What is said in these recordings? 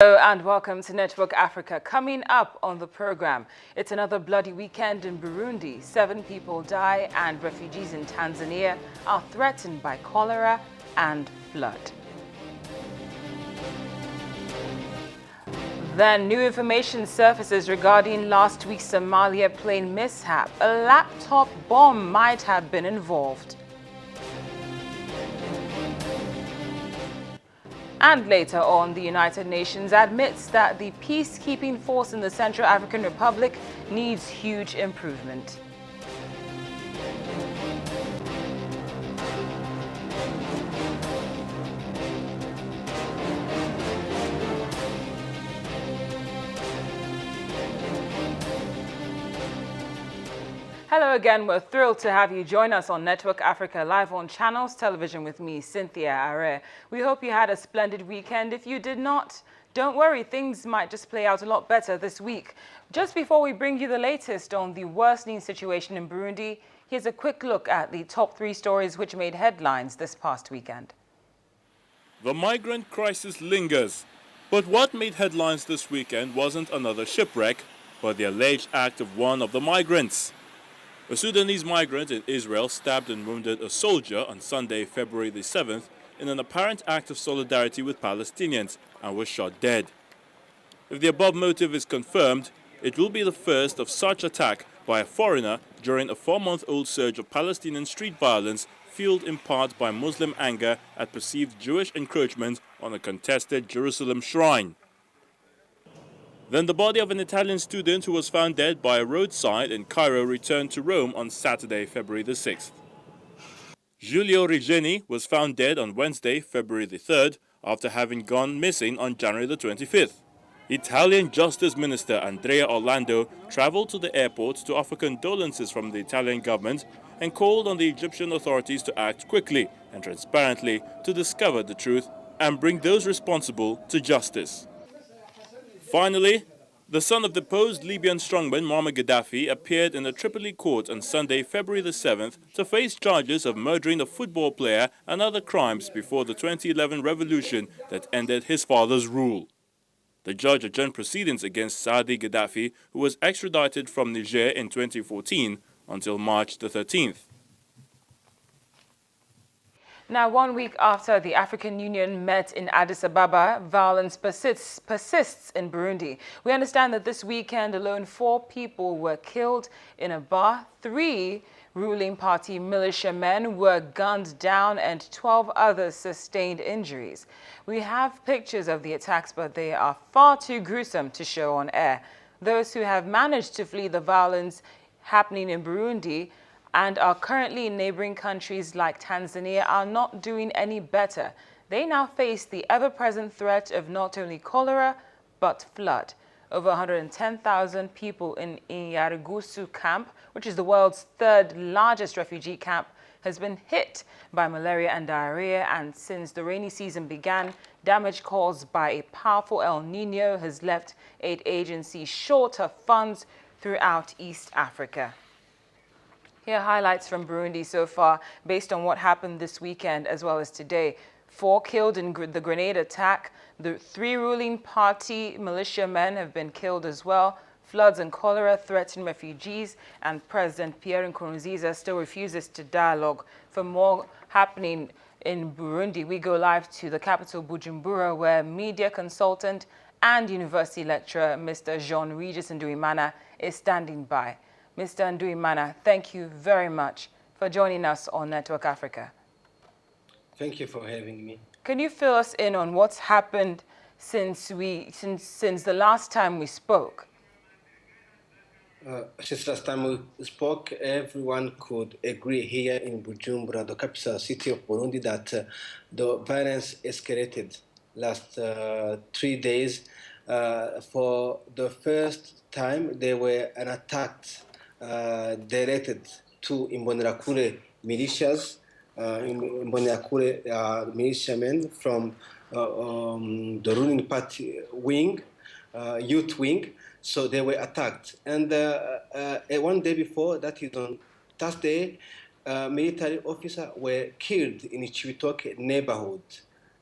Hello and welcome to Network Africa. Coming up on the program, it's another bloody weekend in Burundi. 7 people die and refugees in Tanzania are threatened by cholera and flood. Then new information surfaces regarding last week's Somalia plane mishap. A laptop bomb might have been involved. And later on, the United Nations admits that the peacekeeping force in the Central African Republic needs huge improvement. Hello again, we're thrilled to have you join us on Network Africa live on Channels Television with me, C.A.R. We hope you had a splendid weekend. If you did not, don't worry, things might just play out a lot better this week. Just before we bring you the latest on the worsening situation in Burundi, here's a quick look at the top 3 stories which made headlines this past weekend. The migrant crisis lingers, but what made headlines this weekend wasn't another shipwreck, but the alleged act of one of the migrants. A Sudanese migrant in Israel stabbed and wounded a soldier on Sunday, February the 7th, in an apparent act of solidarity with Palestinians and was shot dead. If the above motive is confirmed, it will be the first of such attack by a foreigner during a 4-month-old surge of Palestinian street violence fueled in part by Muslim anger at perceived Jewish encroachment on a contested Jerusalem shrine. Then the body of an Italian student who was found dead by a roadside in Cairo returned to Rome on Saturday, February the 6th. Giulio Regeni was found dead on Wednesday, February the 3rd, after having gone missing on January the 25th. Italian Justice Minister Andrea Orlando traveled to the airport to offer condolences from the Italian government and called on the Egyptian authorities to act quickly and transparently to discover the truth and bring those responsible to justice. Finally, the son of deposed Libyan strongman Muammar Gaddafi appeared in a Tripoli court on Sunday, February the 7th, to face charges of murdering a football player and other crimes before the 2011 revolution that ended his father's rule. The judge adjourned proceedings against Saadi Gaddafi, who was extradited from Niger in 2014, until March the 13th. Now, 1 week after the African Union met in Addis Ababa, violence persists in Burundi. We understand that this weekend alone 4 people were killed in a bar, 3 ruling party militiamen were gunned down, and 12 others sustained injuries. We have pictures of the attacks, but they are far too gruesome to show on air. Those who have managed to flee the violence happening in Burundi and are currently in neighboring countries like Tanzania are not doing any better. They now face the ever-present threat of not only cholera, but flood. Over 110,000 people in Nyarugusu camp, which is the world's 3rd largest refugee camp, has been hit by malaria and diarrhea, and since the rainy season began, damage caused by a powerful El Nino has left aid agencies short of funds throughout East Africa. Here are highlights from Burundi so far based on what happened this weekend as well as today. 4 killed in the grenade attack. The 3 ruling party militiamen have been killed as well. Floods and cholera threaten refugees, and President Pierre Nkurunziza still refuses to dialogue. For more happening in Burundi, we go live to the capital, Bujumbura, where media consultant and university lecturer Mr. Jean-Regis Nduimana is standing by. Mr. Nduimana, thank you very much for joining us on Network Africa. Thank you for having me. Can you fill us in on what's happened since the last time we spoke? Since last time we spoke, everyone could agree here in Bujumbura, the capital city of Burundi, that the violence escalated last 3 days. For the first time, there were an attack directed to Imbonerakure militias, Imbonerakure militiamen from the ruling party wing, youth wing. So they were attacked. And 1 day before, that is on Thursday, military officers were killed in Chibitoke neighborhood.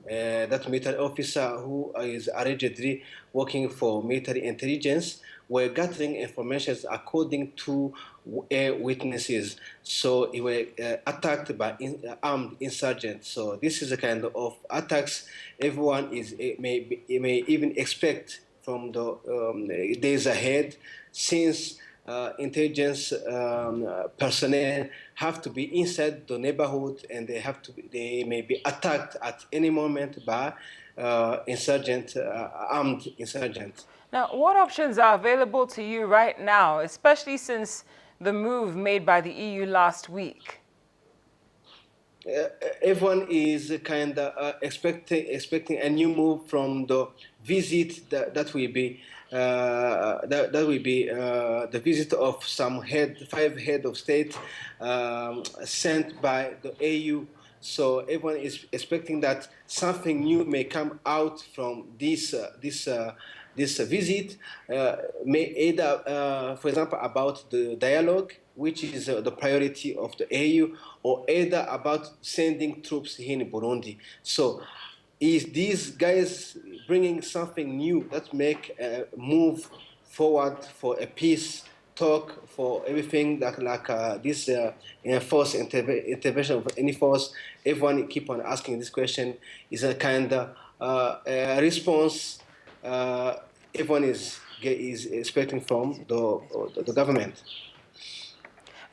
that military officer who is allegedly working for military intelligence were gathering information according to witnesses. So he were attacked by armed insurgents. So this is a kind of attacks everyone may even expect from the days ahead, since intelligence personnel have to be inside the neighborhood, and they may be attacked at any moment by armed insurgents. Now, what options are available to you right now, especially since the move made by the EU last week? Everyone is kind of expecting a new move from the visit that will be the visit of some five head of state sent by the AU. So everyone is expecting that something new may come out from this visit, may either, for example, about the dialogue, which is the priority of the AU, or either about sending troops here in Burundi. So is these guys bringing something new that make a move forward for a peace talk, for everything that this force intervention of any force? Everyone keep on asking this question. Is a kind of a response everyone is expecting from the government.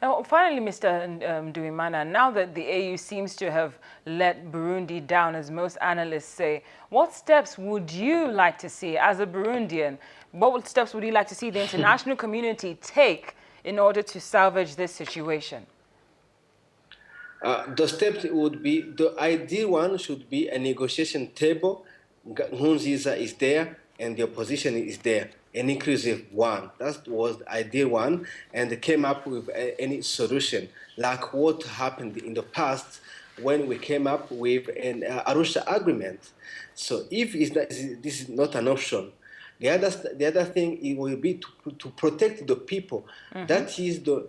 Now, finally, Mr. Nduimana, now that the AU seems to have let Burundi down, as most analysts say, what steps would you like to see as a Burundian? What steps would you like to see the international community take in order to salvage this situation? The steps would be, the ideal one should be a negotiation table. Nkurunziza is there and the opposition is there, an inclusive one. That was the ideal one, and they came up with any solution, like what happened in the past when we came up with an Arusha agreement. So if this is not an option, the other thing it will be to protect the people. Mm-hmm. That is the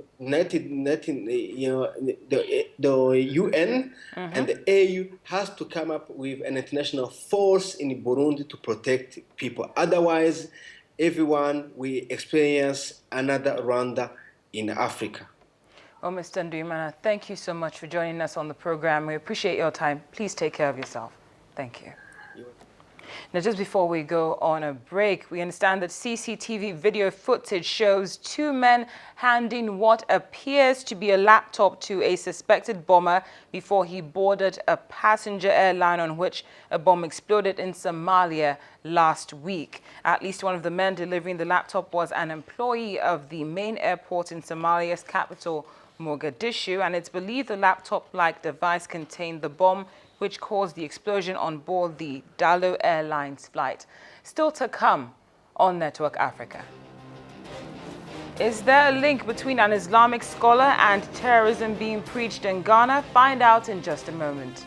UN and the AU has to come up with an international force in Burundi to protect people. Otherwise, everyone will experience another Rwanda in Africa. Well, Mr. Nduimana, thank you so much for joining us on the program. We appreciate your time. Please take care of yourself. Thank you. Now, just before we go on a break, we understand that CCTV video footage shows two men handing what appears to be a laptop to a suspected bomber before he boarded a passenger airline on which a bomb exploded in Somalia last week. At least one of the men delivering the laptop was an employee of the main airport in Somalia's capital, Mogadishu, and it's believed the laptop-like device contained the bomb which caused the explosion on board the Dalo Airlines flight. Still to come on Network Africa. Is there a link between an Islamic scholar and terrorism being preached in Ghana? Find out in just a moment.